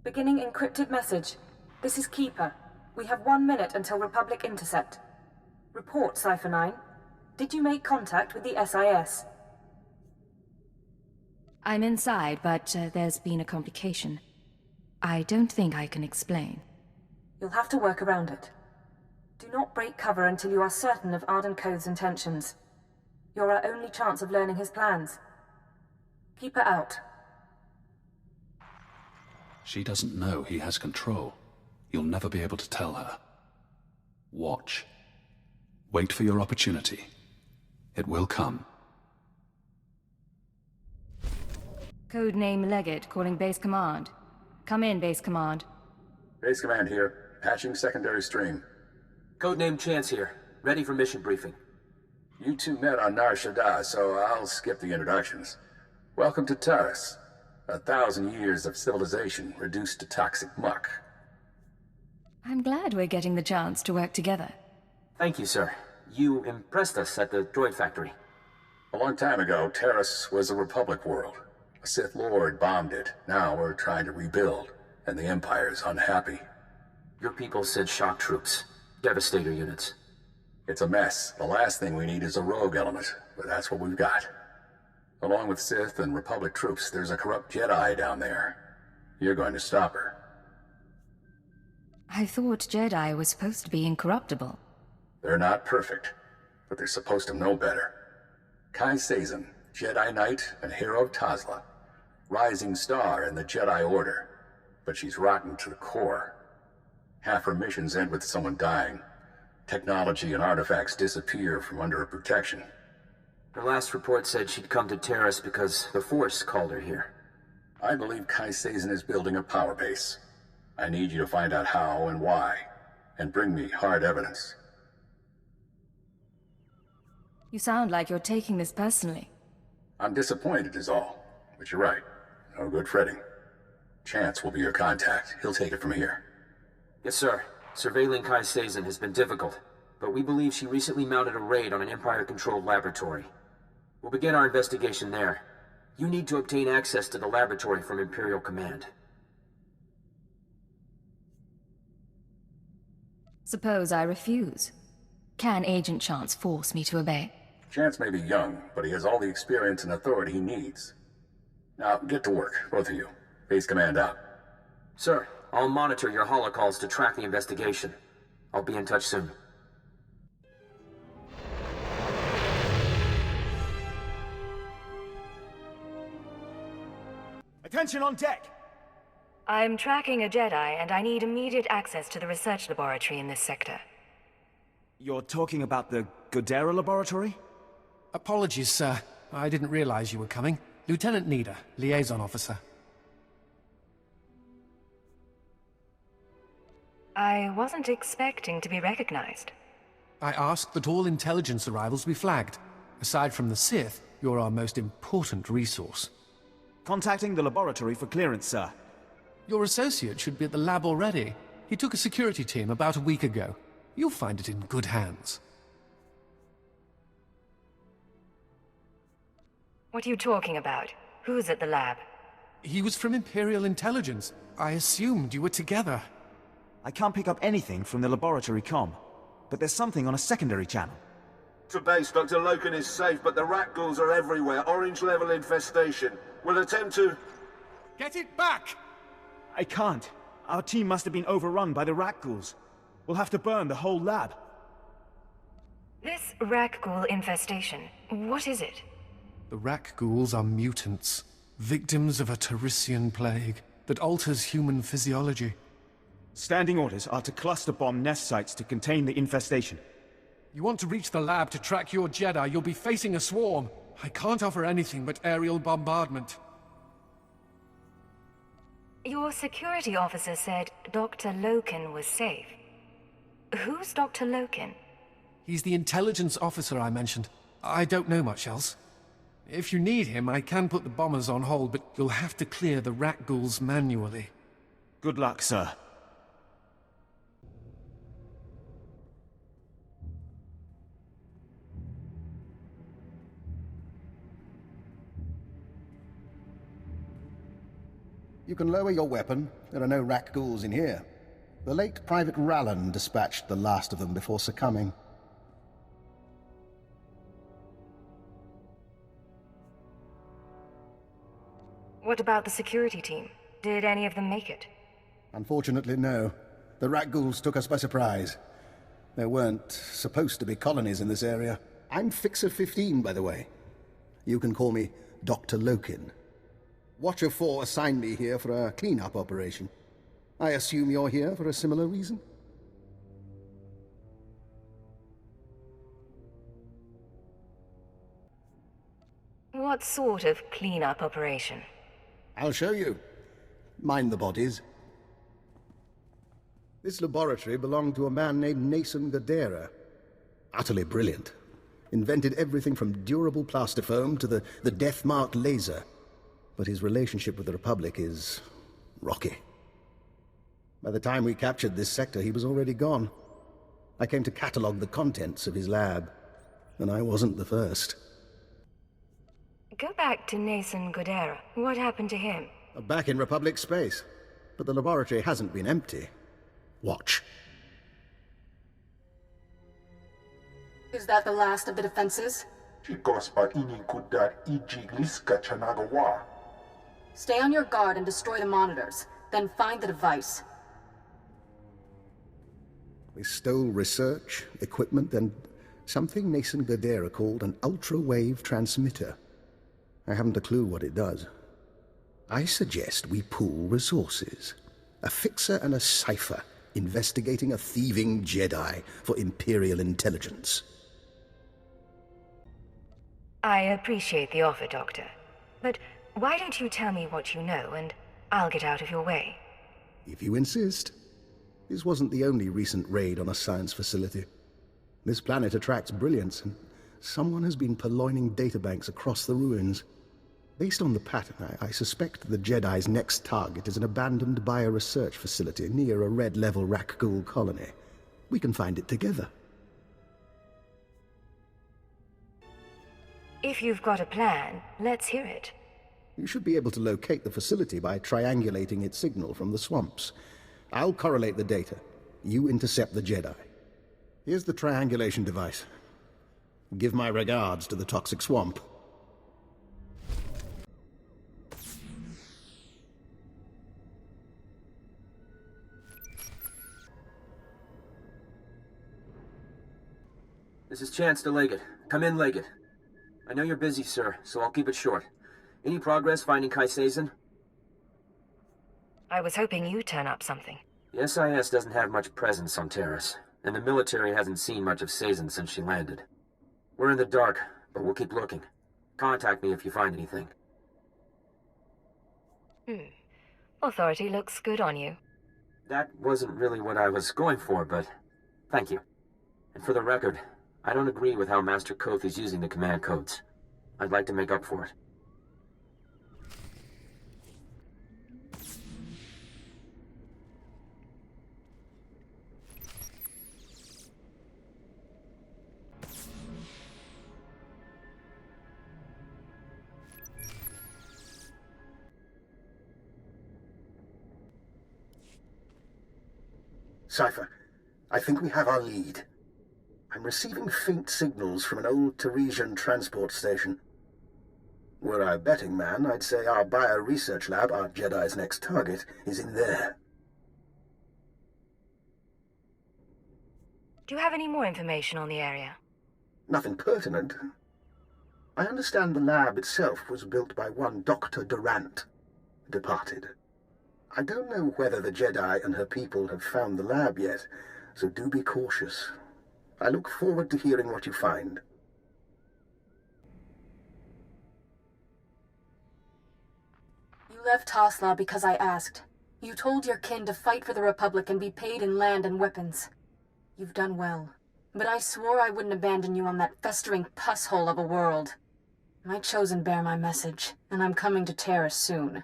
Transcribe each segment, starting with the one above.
Beginning encrypted message. This is Keeper. We have 1 minute until Republic intercept. Report, Cypher 9. Did you make contact with the SIS? I'm inside, but there's been a complication. I don't think I can explain. You'll have to work around it. Do not break cover until you are certain of Arden Code's intentions. You're our only chance of learning his plans. Keep her out. She doesn't know he has control. You'll never be able to tell her. Watch. Wait for your opportunity. It will come. Codename Legate calling Base Command. Come in, Base Command. Base Command here. Patching secondary stream. Codename Chance here. Ready for mission briefing. You two met on Nar Shaddaa, so I'll skip the introductions. Welcome to Taris. 1,000 years of civilization reduced to toxic muck. I'm glad we're getting the chance to work together. Thank you, sir. You impressed us at the droid factory. A long time ago, Taris was a Republic world. A Sith Lord bombed it. Now we're trying to rebuild, and the Empire's unhappy. Your people said shock troops. Devastator units. It's a mess. The last thing we need is a rogue element, but that's what we've got. Along with Sith and Republic troops, there's a corrupt Jedi down there. You're going to stop her. I thought Jedi was supposed to be incorruptible. They're not perfect, but they're supposed to know better. Kai Sazin, Jedi Knight and hero of Tazla. Rising star in the Jedi Order, but she's rotten to the core. Half her missions end with someone dying. Technology and artifacts disappear from under her protection. Her last report said she'd come to Taris because the Force called her here. I believe Kai Sazin is building a power base. I need you to find out how and why, and bring me hard evidence. You sound like you're taking this personally. I'm disappointed is all, but you're right. No good fretting. Chance will be your contact. He'll take it from here. Yes, sir. Surveilling Kai Sazin has been difficult, but we believe she recently mounted a raid on an Empire-controlled laboratory. We'll begin our investigation there. You need to obtain access to the laboratory from Imperial Command. Suppose I refuse. Can Agent Chance force me to obey? Chance may be young, but he has all the experience and authority he needs. Now, get to work, both of you. Base Command out. Sir, I'll monitor your holocalls to track the investigation. I'll be in touch soon. Attention on deck! I'm tracking a Jedi, and I need immediate access to the research laboratory in this sector. You're talking about the Godera laboratory? Apologies, sir. I didn't realize you were coming. Lieutenant Nida, liaison officer. I wasn't expecting to be recognized. I asked that all intelligence arrivals be flagged. Aside from the Sith, you're our most important resource. Contacting the laboratory for clearance, sir. Your associate should be at the lab already. He took a security team about a week ago. You'll find it in good hands. What are you talking about? Who's at the lab? He was from Imperial Intelligence. I assumed you were together. I can't pick up anything from the laboratory comm, but there's something on a secondary channel. To base, Dr. Loken is safe, but the rat ghouls are everywhere. Orange-level infestation. We'll attempt to... Get it back! I can't. Our team must have been overrun by the rat ghouls. We'll have to burn the whole lab. This Rakghoul infestation, what is it? The Rakghouls are mutants, victims of a Tarisian plague that alters human physiology. Standing orders are to cluster bomb nest sites to contain the infestation. You want to reach the lab to track your Jedi, you'll be facing a swarm. I can't offer anything but aerial bombardment. Your security officer said Dr. Loken was safe. Who's Dr. Loken? He's the intelligence officer I mentioned. I don't know much else. If you need him, I can put the bombers on hold, but you'll have to clear the Rakghouls manually. Good luck, sir. You can lower your weapon. There are no rak ghouls in here. The late Private Rallan dispatched the last of them before succumbing. What about the security team? Did any of them make it? Unfortunately, no. The rak ghouls took us by surprise. There weren't supposed to be colonies in this area. I'm Fixer 15, by the way. You can call me Dr. Lokin. Watcher 4 assigned me here for a cleanup operation. I assume you're here for a similar reason? What sort of cleanup operation? I'll show you. Mind the bodies. This laboratory belonged to a man named Nason Gadera. Utterly brilliant. Invented everything from durable plastifoam to the death-marked laser. But his relationship with the Republic is rocky. By the time we captured this sector, he was already gone. I came to catalog the contents of his lab, and I wasn't the first. Go back to Nason Godera. What happened to him? Back in Republic space. But the laboratory hasn't been empty. Watch. Is that the last of the defenses? Stay on your guard and destroy the monitors. Then find the device. We stole research, equipment, and something Nason Gadera called an ultra-wave transmitter. I haven't a clue what it does. I suggest we pool resources. A fixer and a cipher investigating a thieving Jedi for Imperial intelligence. I appreciate the offer, Doctor. But why don't you tell me what you know, and I'll get out of your way? If you insist. This wasn't the only recent raid on a science facility. This planet attracts brilliance, and someone has been purloining databanks across the ruins. Based on the pattern, I suspect the Jedi's next target is an abandoned bioresearch facility near a red-level rak ghoul colony. We can find it together. If you've got a plan, let's hear it. You should be able to locate the facility by triangulating its signal from the swamps. I'll correlate the data. You intercept the Jedi. Here's the triangulation device. Give my regards to the toxic swamp. This is Chancellor Leggett. Come in, Leggett. I know you're busy, sir, so I'll keep it short. Any progress finding Kai Sazin? I was hoping you'd turn up something. The SIS doesn't have much presence on Taris, and the military hasn't seen much of Sazin since she landed. We're in the dark, but we'll keep looking. Contact me if you find anything. Authority looks good on you. That wasn't really what I was going for, but thank you. And for the record, I don't agree with how Master Koth is using the command codes. I'd like to make up for it. Cypher, I think we have our lead. I'm receiving faint signals from an old Tarisian transport station. Were I a betting man, I'd say our bio-research lab, our Jedi's next target, is in there. Do you have any more information on the area? Nothing pertinent. I understand the lab itself was built by one Dr. Durant, departed. I don't know whether the Jedi and her people have found the lab yet, so do be cautious. I look forward to hearing what you find. You left Tasla because I asked. You told your kin to fight for the Republic and be paid in land and weapons. You've done well. But I swore I wouldn't abandon you on that festering pus hole of a world. My chosen bear my message, and I'm coming to Taris soon.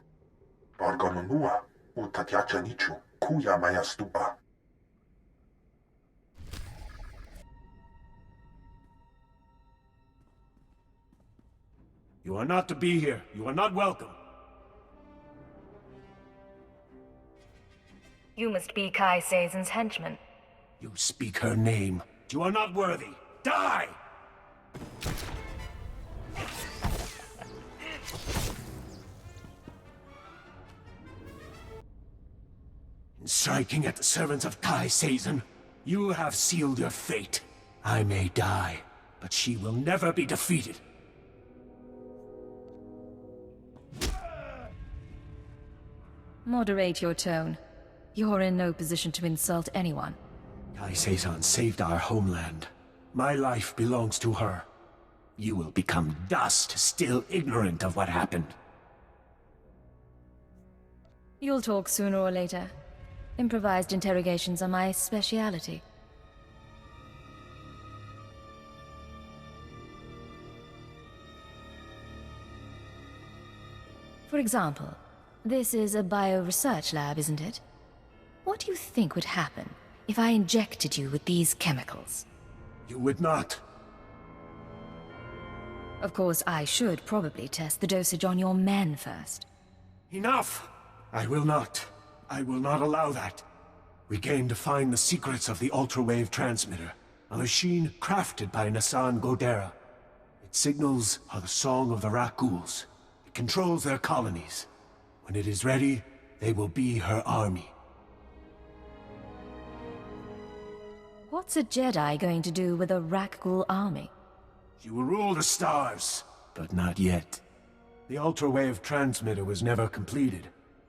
You are not to be here. You are not welcome. You must be Kai Seizen's henchman. You speak her name. You are not worthy. Die! In striking at the servants of Kai Seizen, you have sealed your fate. I may die, but she will never be defeated. Moderate your tone. You're in no position to insult anyone. Kai Seizen saved our homeland. My life belongs to her. You will become dust, still ignorant of what happened. You'll talk sooner or later. Improvised interrogations are my speciality. For example, this is a bio-research lab, isn't it? What do you think would happen if I injected you with these chemicals? You would not. Of course, I should probably test the dosage on your men first. Enough! I will not. I will not allow that. We came to find the secrets of the ultra-wave transmitter, a machine crafted by Nassan Godera. Its signals are the song of the Rakghouls. It controls their colonies. When it is ready, they will be her army. What's a Jedi going to do with a Rakghoul army? She will rule the stars, but not yet. The ultra-wave transmitter was never completed.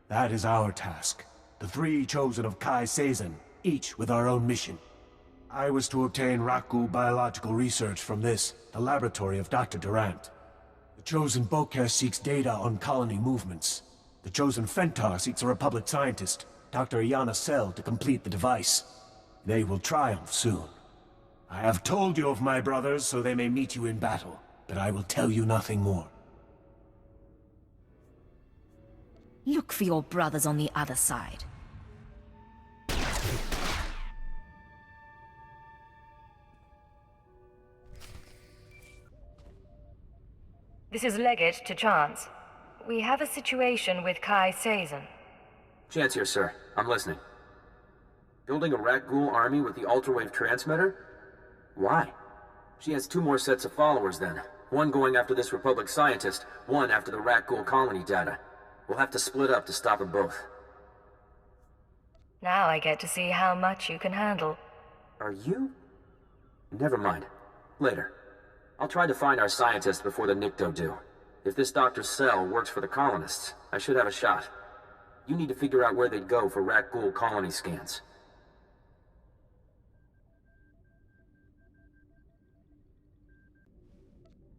That is our task. The three chosen of Kai Seizen, each with our own mission. I was to obtain Rakghoul biological research from this, the laboratory of Dr. Durant. The chosen Bokeh seeks data on colony movements. The chosen Fentar seeks a Republic scientist, Dr. Iana Sel, to complete the device. They will triumph soon. I have told you of my brothers so they may meet you in battle, but I will tell you nothing more. Look for your brothers on the other side. This is Leggett to Chance. We have a situation with Kai Seizen. Chance here, sir. I'm listening. Building a Rakghoul army with the ultra-wave transmitter? Why? She has two more sets of followers then. One going after this Republic scientist, one after the Rakghoul colony data. We'll have to split up to stop them both. Now I get to see how much you can handle. Are you? Never mind. Later. I'll try to find our scientists before the Nikto do. If this Dr. Sel works for the colonists, I should have a shot. You need to figure out where they'd go for Rakghoul colony scans.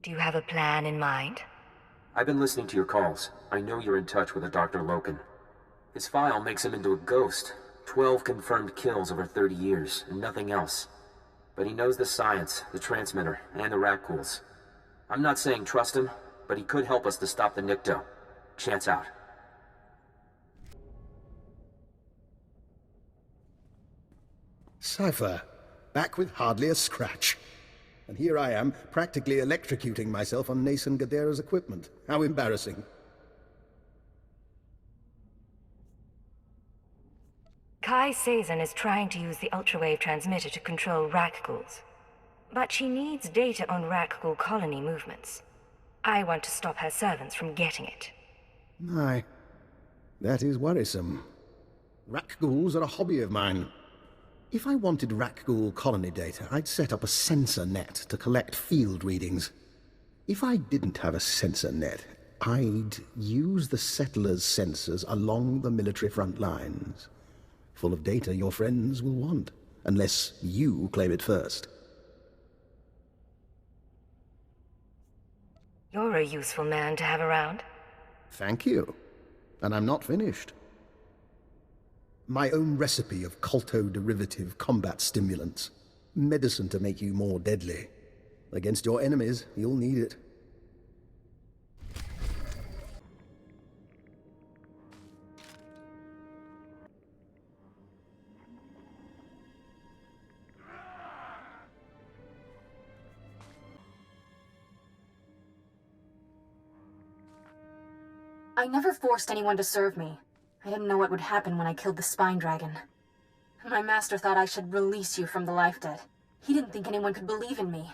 Do you have a plan in mind? I've been listening to your calls. I know you're in touch with a Dr. Loken. His file makes him into a ghost. 12 confirmed kills over 30 years, and nothing else. But he knows the science, the transmitter, and the Rakghouls. I'm not saying trust him, but he could help us to stop the Nikto. Chance out. Cypher, back with hardly a scratch. And here I am, practically electrocuting myself on Nassan Godera's equipment. How embarrassing. Kai Seizen is trying to use the ultrawave transmitter to control Rakghouls. But she needs data on Rakghoul colony movements. I want to stop her servants from getting it. Aye. That is worrisome. Rakghouls are a hobby of mine. If I wanted Rakghoul colony data, I'd set up a sensor net to collect field readings. If I didn't have a sensor net, I'd use the settlers' sensors along the military front lines. Full of data your friends will want, unless you claim it first. You're a useful man to have around. Thank you. And I'm not finished. My own recipe of colto-derivative combat stimulants. Medicine to make you more deadly. Against your enemies, you'll need it. I never forced anyone to serve me. I didn't know what would happen when I killed the spine dragon. My master thought I should release you from the life debt. He didn't think anyone could believe in me.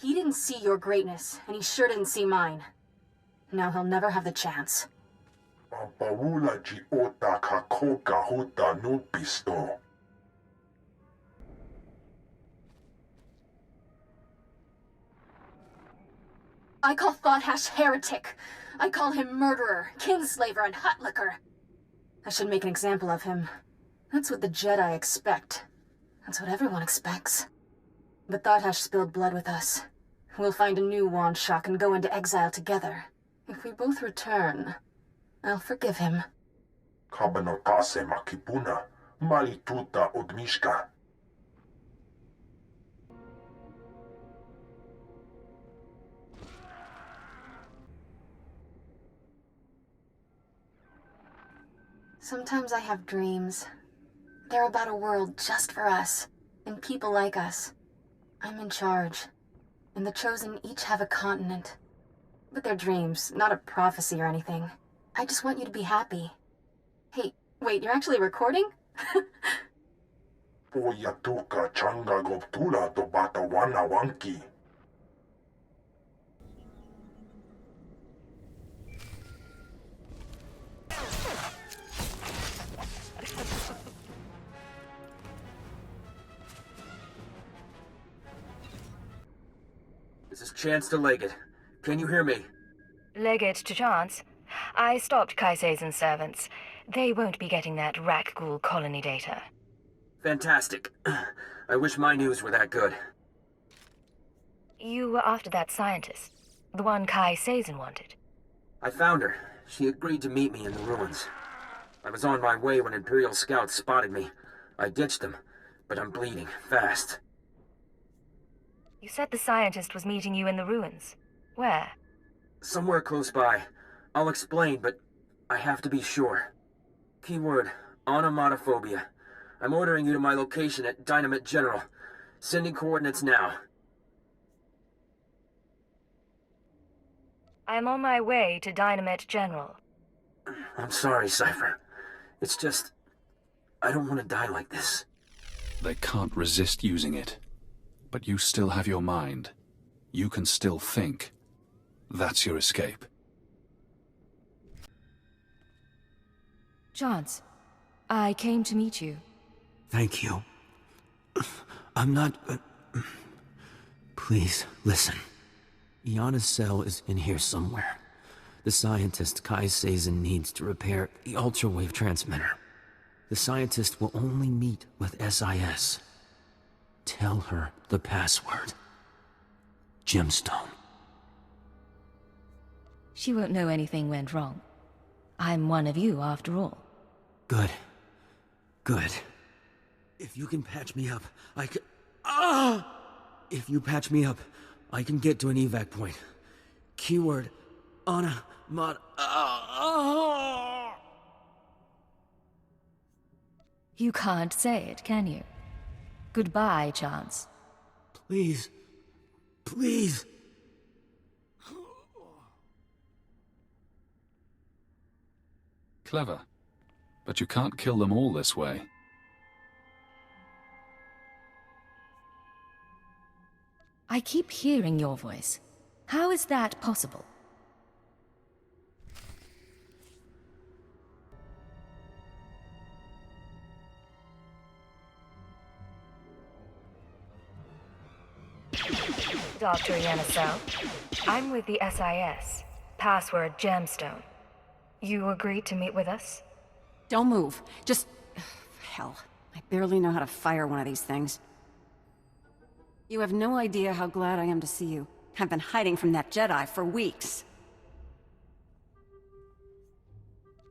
He didn't see your greatness, and he sure didn't see mine. Now he'll never have the chance. I call Thothash heretic. I call him murderer, kinslaver, and hutlicker. I should make an example of him. That's what the Jedi expect. That's what everyone expects. But Thothash spilled blood with us. We'll find a new wand shock and go into exile together. If we both return, I'll forgive him. Kabanotase makipuna, malituta odmishka. Sometimes I have dreams. They're about a world just for us, and people like us. I'm in charge, and the Chosen each have a continent. But they're dreams, not a prophecy or anything. I just want you to be happy. Hey, wait, you're actually recording? Oyatuka changa goptula to bata wana wanki. This is Chance to Legate. Can you hear me? Legate to Chance. I stopped Kaise's servants. They won't be getting that Rakghoul colony data. Fantastic. I wish my news were that good. You were after that scientist, the one Kaise wanted. I found her. She agreed to meet me in the ruins. I was on my way when Imperial scouts spotted me. I ditched them, but I'm bleeding fast. You said the scientist was meeting you in the ruins. Where? Somewhere close by. I'll explain, but I have to be sure. Keyword, onomatophobia. I'm ordering you to my location at Dynamite General. Sending coordinates now. I'm on my way to Dynamite General. I'm sorry, Cypher. It's just... I don't want to die like this. They can't resist using it. But you still have your mind. You can still think. That's your escape. Chance, I came to meet you. Thank you. I'm not... Please, listen. Iana's cell is in here somewhere. The scientist Kaise needs to repair the ultra-wave transmitter. The scientist will only meet with SIS. Tell her the password. Gemstone. She won't know anything went wrong. I'm one of you, after all. Good. Good. If you can patch me up, I can... If you patch me up, I can get to an evac point. Keyword, You can't say it, can you? Goodbye, Chance. Please. Please. Clever. But you can't kill them all this way. I keep hearing your voice. How is that possible? Dr. Yanacel, I'm with the SIS. Password Gemstone. You agreed to meet with us? Don't move. Just... hell. I barely know how to fire one of these things. You have no idea how glad I am to see you. I've been hiding from that Jedi for weeks.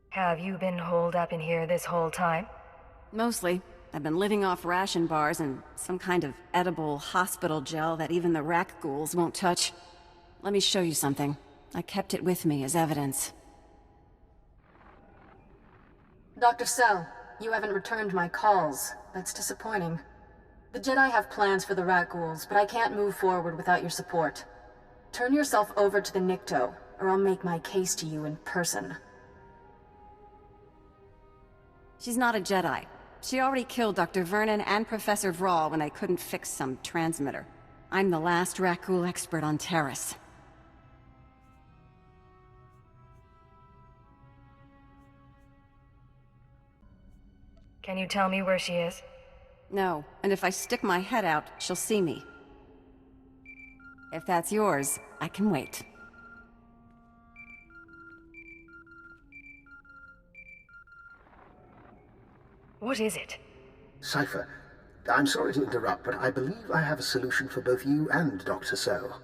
Have you been holed up in here this whole time? Mostly. I've been living off ration bars and some kind of edible hospital gel that even the Rakghouls won't touch. Let me show you something. I kept it with me as evidence. Dr. Cell, you haven't returned my calls. That's disappointing. The Jedi have plans for the Rakghouls, but I can't move forward without your support. Turn yourself over to the Nikto, or I'll make my case to you in person. She's not a Jedi. She already killed Dr. Vernon and Professor Vrawl when they couldn't fix some transmitter. I'm the last Rakghoul expert on Taris. Can you tell me where she is? No, and if I stick my head out, she'll see me. If that's yours, I can wait. What is it? Cypher, I'm sorry to interrupt, but I believe I have a solution for both you and Dr. Cell.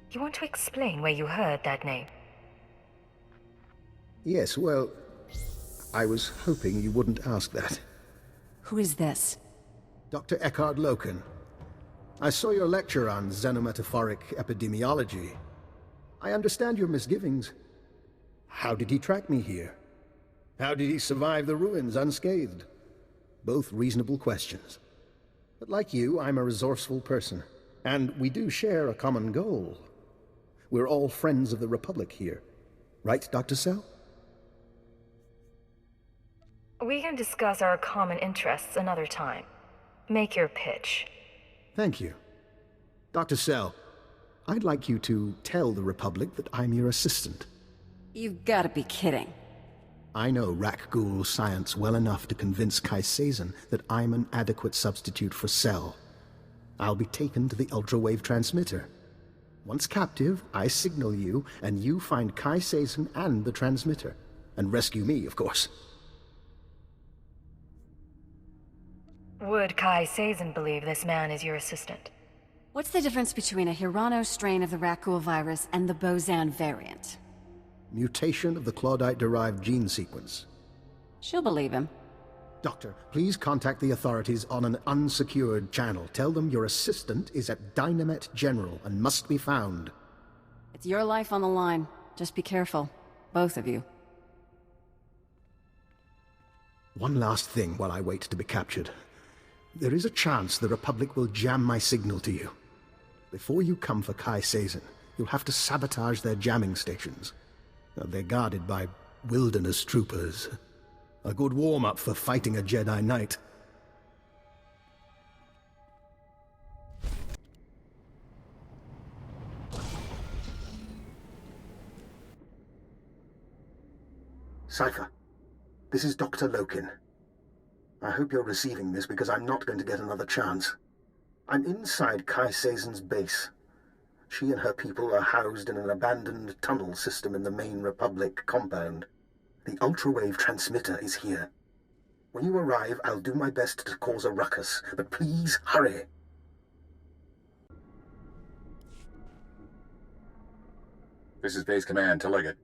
You want to explain where you heard that name? Yes, well, I was hoping you wouldn't ask that. Who is this? Dr. Eckhard Loken. I saw your lecture on xenometaphoric epidemiology. I understand your misgivings. How did he track me here? How did he survive the ruins unscathed? Both reasonable questions. But like you, I'm a resourceful person, and we do share a common goal. We're all friends of the Republic here. Right, Dr. Cell? We can discuss our common interests another time. Make your pitch. Thank you. Dr. Cell, I'd like you to tell the Republic that I'm your assistant. You've gotta be kidding. I know Rakghoul science well enough to convince Kaisazin that I'm an adequate substitute for Cell. I'll be taken to the ultrawave transmitter. Once captive, I signal you, and you find Kaisazin and the transmitter. And rescue me, of course. Would Kaisazin believe this man is your assistant? What's the difference between a Hirano strain of the Rakghoul virus and the Bozan variant? Mutation of the Claudite-derived gene sequence. She'll believe him. Doctor, please contact the authorities on an unsecured channel. Tell them your assistant is at Dynamet General and must be found. It's your life on the line. Just be careful. Both of you. One last thing while I wait to be captured. There is a chance the Republic will jam my signal to you. Before you come for Kaisazin, you'll have to sabotage their jamming stations. They're guarded by wilderness troopers. A good warm-up for fighting a Jedi Knight. Cypher, this is Dr. Loken. I hope you're receiving this because I'm not going to get another chance. I'm inside Kaisazin's base. She and her people are housed in an abandoned tunnel system in the main Republic compound. The ultrawave transmitter is here. When you arrive, I'll do my best to cause a ruckus, but please hurry. This is Base Command to Leggett.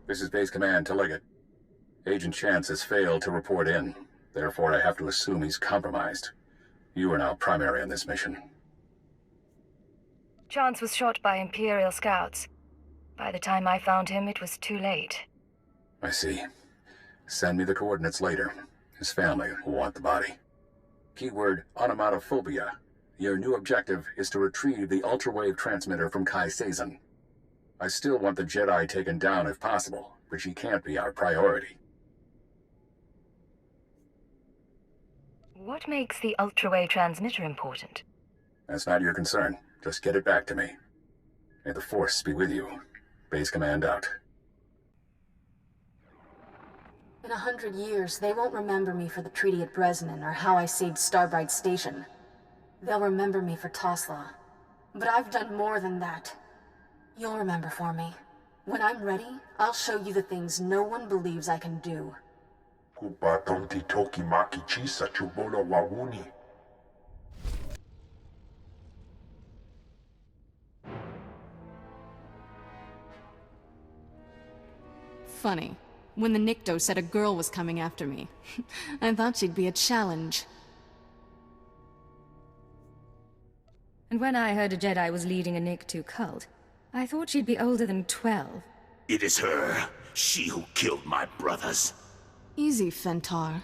This is Base Command to Leggett. Agent Chance has failed to report in. Therefore, I have to assume he's compromised. You are now primary on this mission. Chance was shot by Imperial scouts. By the time I found him, it was too late. I see. Send me the coordinates later. His family will want the body. Keyword, onomatophobia. Your new objective is to retrieve the ultrawave transmitter from Kaisazin. I still want the Jedi taken down if possible, but she can't be our priority. What makes the ultrawave transmitter important? That's not your concern. Just get it back to me. May the Force be with you. Base Command out. In 100 years, they won't remember me for the treaty at Bresnan or how I saved Starbright Station. They'll remember me for Tosla. But I've done more than that. You'll remember for me. When I'm ready, I'll show you the things no one believes I can do. Kubatonti toki maki chisa chubolo wawuni. Funny. When the Nikto said a girl was coming after me, I thought she'd be a challenge. And when I heard a Jedi was leading a Nikto cult, I thought she'd be older than 12. It is her. She who killed my brothers. Easy, Fentar.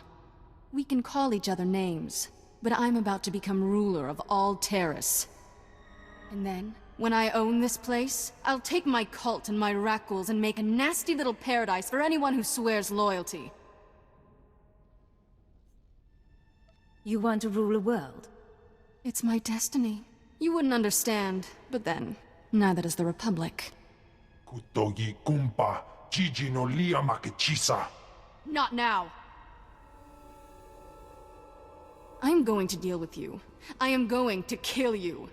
We can call each other names, but I'm about to become ruler of all Taris. And then, when I own this place, I'll take my cult and my Rakghouls and make a nasty little paradise for anyone who swears loyalty. You want to rule a world? It's my destiny. You wouldn't understand, but then, neither does the Republic. Kutogi kumpa, Gigi no lia makechisa. Not now! I'm going to deal with you. I am going to kill you.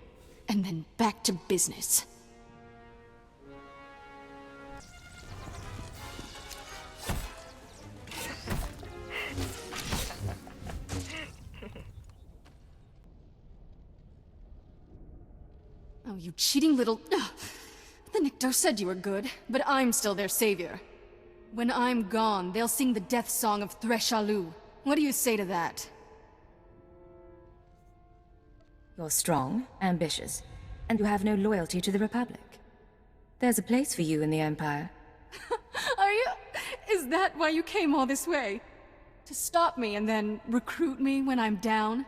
And then back to business. Oh, you cheating little... The Nikto said you were good, but I'm still their savior. When I'm gone, they'll sing the death song of Threshalu. What do you say to that? You're strong, ambitious, and you have no loyalty to the Republic. There's a place for you in the Empire. Are you... Is that why you came all this way? To stop me and then recruit me when I'm down?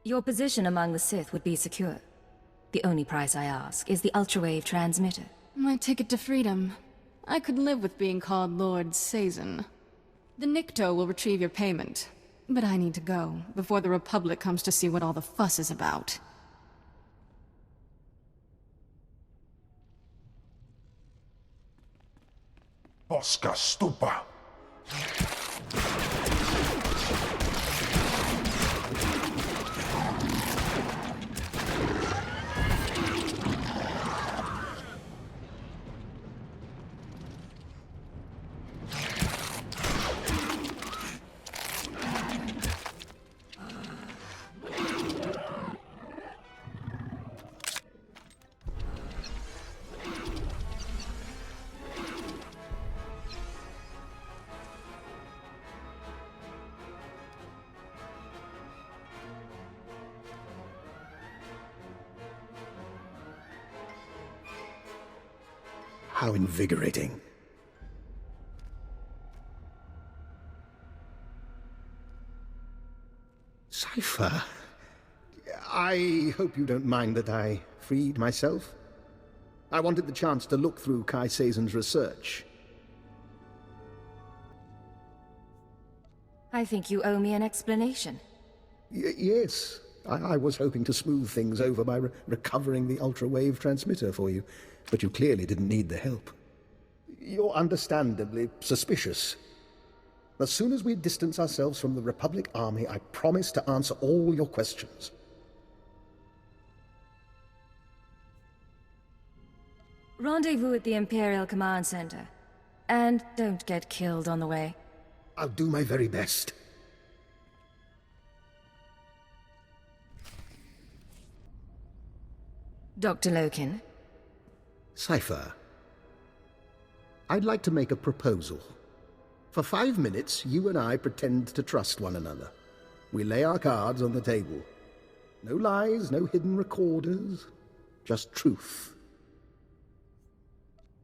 Your position among the Sith would be secure. The only price I ask is the ultrawave transmitter. My ticket to freedom. I could live with being called Lord Sazin. The Nikto will retrieve your payment. But I need to go, before the Republic comes to see what all the fuss is about. Bosca stupa. How invigorating. Cypher, I hope you don't mind that I freed myself. I wanted the chance to look through Kai Sazon's research. I think you owe me an explanation. Yes, I was hoping to smooth things over by recovering the ultra-wave transmitter for you, but you clearly didn't need the help. You're understandably suspicious. As soon as we distance ourselves from the Republic Army, I promise to answer all your questions. Rendezvous at the Imperial Command Center. And don't get killed on the way. I'll do my very best. Dr. Loken? Cypher, I'd like to make a proposal. For 5 minutes, you and I pretend to trust one another. We lay our cards on the table. No lies, no hidden recorders, just truth.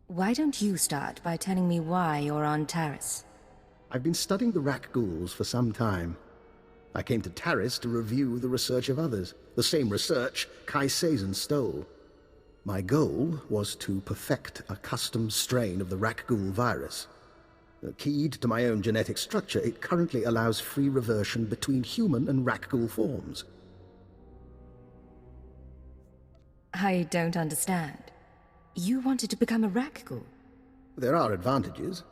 Why don't you start by telling me why you're on Taris? I've been studying the Rakghouls for some time. I came to Taris to review the research of others, the same research Kai Sazon stole. My goal was to perfect a custom strain of the Rakghoul virus. Keyed to my own genetic structure, it currently allows free reversion between human and Rakghoul forms. I don't understand. You wanted to become a Rakghoul? There are advantages.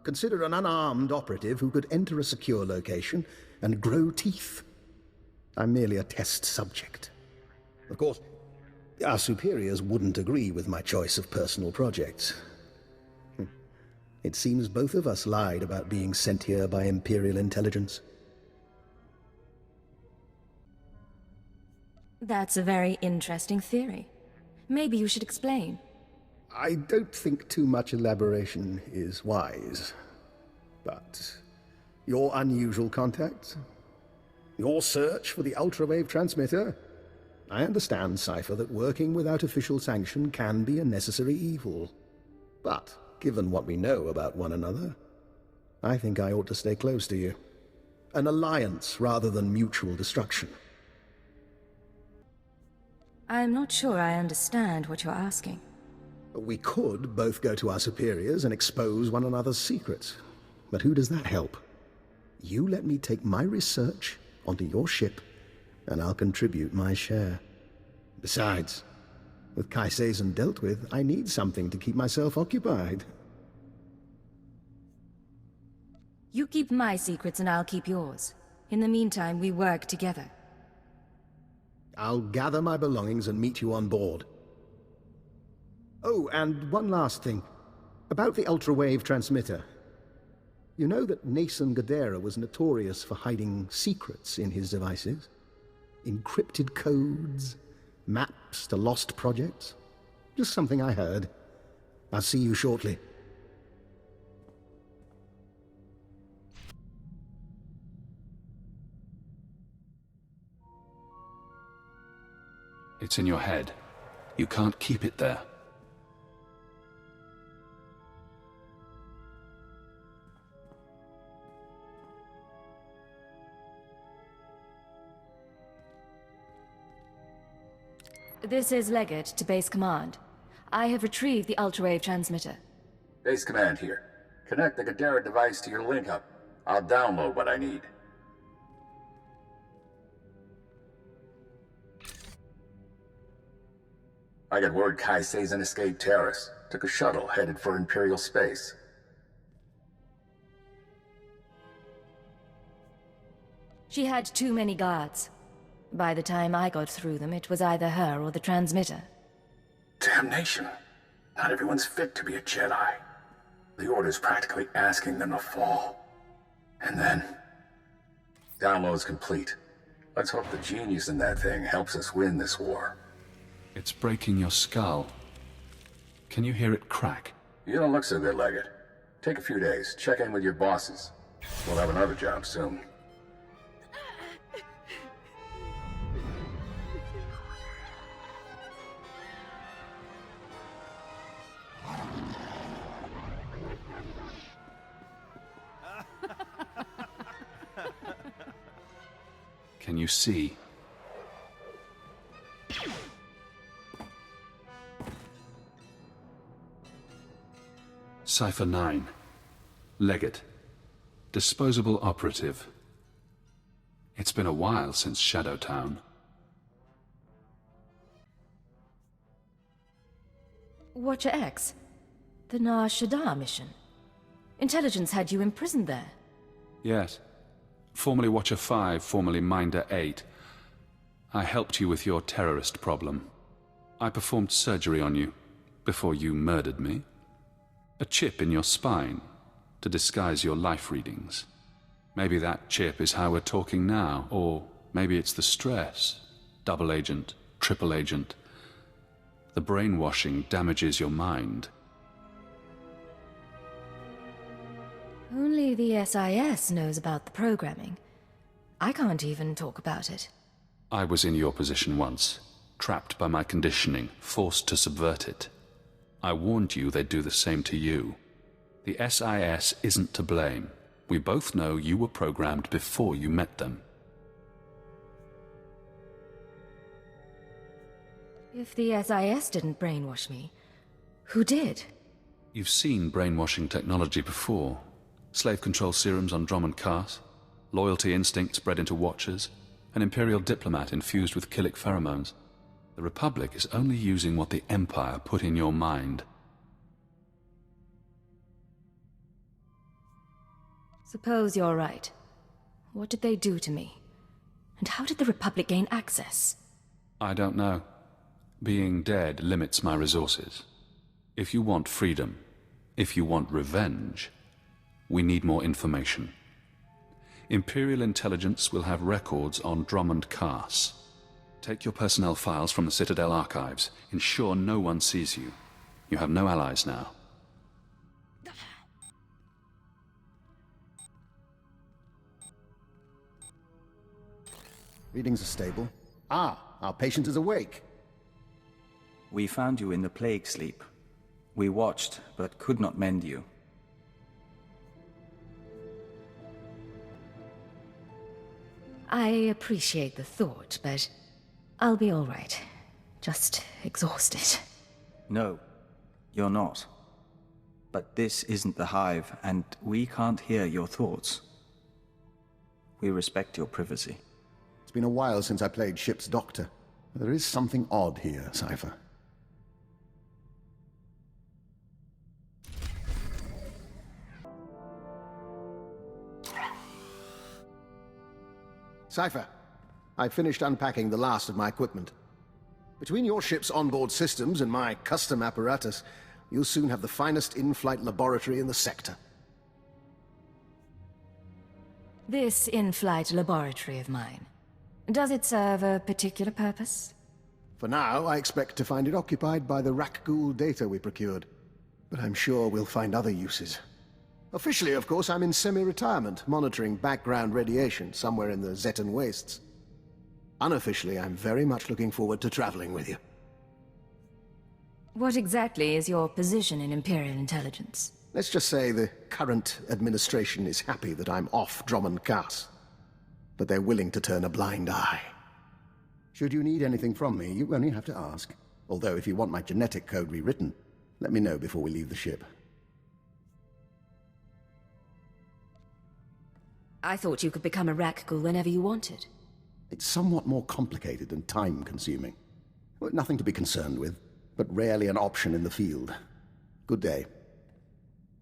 Consider an unarmed operative who could enter a secure location and grow teeth. I'm merely a test subject. Of course, our superiors wouldn't agree with my choice of personal projects. It seems both of us lied about being sent here by Imperial intelligence. That's a very interesting theory. Maybe you should explain. I don't think too much elaboration is wise. But your unusual contacts, your search for the ultrawave transmitter. I understand, Cypher, that working without official sanction can be a necessary evil. But, given what we know about one another, I think I ought to stay close to you. An alliance rather than mutual destruction. I'm not sure I understand what you're asking. We could both go to our superiors and expose one another's secrets. But who does that help? You let me take my research onto your ship, and I'll contribute my share. Besides, with Kaiseizen dealt with, I need something to keep myself occupied. You keep my secrets and I'll keep yours. In the meantime, we work together. I'll gather my belongings and meet you on board. Oh, and one last thing. About the ultrawave transmitter. You know that Nason Gadera was notorious for hiding secrets in his devices? Encrypted codes, maps to lost projects? Just something I heard. I'll see you shortly. It's in your head. You can't keep it there. This is Leggett to Base Command. I have retrieved the ultrawave transmitter. Base Command here. Connect the Gadara device to your link-up. I'll download what I need. I got word Kaiseizen escaped Taris. Took a shuttle headed for Imperial space. She had too many guards. By the time I got through them, it was either her or the transmitter. Damnation. Not everyone's fit to be a Jedi. The Order's practically asking them to fall. And then... Download's complete. Let's hope the genius in that thing helps us win this war. It's breaking your skull. Can you hear it crack? You don't look so good, Leggett. Take a few days, check in with your bosses. We'll have another job soon. Can you see? Cipher 9. Leggett. Disposable operative. It's been a while since Shadowtown. Watcher X? The Nar Shaddaa mission? Intelligence had you imprisoned there. Yes. Formerly Watcher 5, formerly Minder 8. I helped you with your terrorist problem. I performed surgery on you before you murdered me. A chip in your spine to disguise your life readings. Maybe that chip is how we're talking now, or maybe it's the stress. Double agent, triple agent. The brainwashing damages your mind. Only the SIS knows about the programming. I can't even talk about it. I was in your position once, trapped by my conditioning, forced to subvert it. I warned you they'd do the same to you. The SIS isn't to blame. We both know you were programmed before you met them. If the SIS didn't brainwash me, who did? You've seen brainwashing technology before. Slave control serums on Drom and Kars, loyalty instincts bred into Watchers, an Imperial diplomat infused with killic pheromones. The Republic is only using what the Empire put in your mind. Suppose you're right. What did they do to me? And how did the Republic gain access? I don't know. Being dead limits my resources. If you want freedom, if you want revenge, we need more information. Imperial intelligence will have records on Drummond Cass. Take your personnel files from the Citadel archives. Ensure no one sees you. You have no allies now. Readings are stable. Ah, our patient is awake. We found you in the plague sleep. We watched, but could not mend you. I appreciate the thought, but I'll be all right. Just exhausted. No, you're not. But this isn't the Hive, and we can't hear your thoughts. We respect your privacy. It's been a while since I played ship's doctor. There is something odd here, Cypher. Cypher, I've finished unpacking the last of my equipment. Between your ship's onboard systems and my custom apparatus, you'll soon have the finest in-flight laboratory in the sector. This in-flight laboratory of mine, does it serve a particular purpose? For now, I expect to find it occupied by the Rakghoul data we procured. But I'm sure we'll find other uses. Officially, of course, I'm in semi-retirement, monitoring background radiation somewhere in the Zetan wastes. Unofficially, I'm very much looking forward to traveling with you. What exactly is your position in Imperial intelligence? Let's just say the current administration is happy that I'm off Drummond Cass. But they're willing to turn a blind eye. Should you need anything from me, you only have to ask. Although if you want my genetic code rewritten, let me know before we leave the ship. I thought you could become a Rakghoul whenever you wanted. It's somewhat more complicated and time-consuming. Well, nothing to be concerned with, but rarely an option in the field. Good day.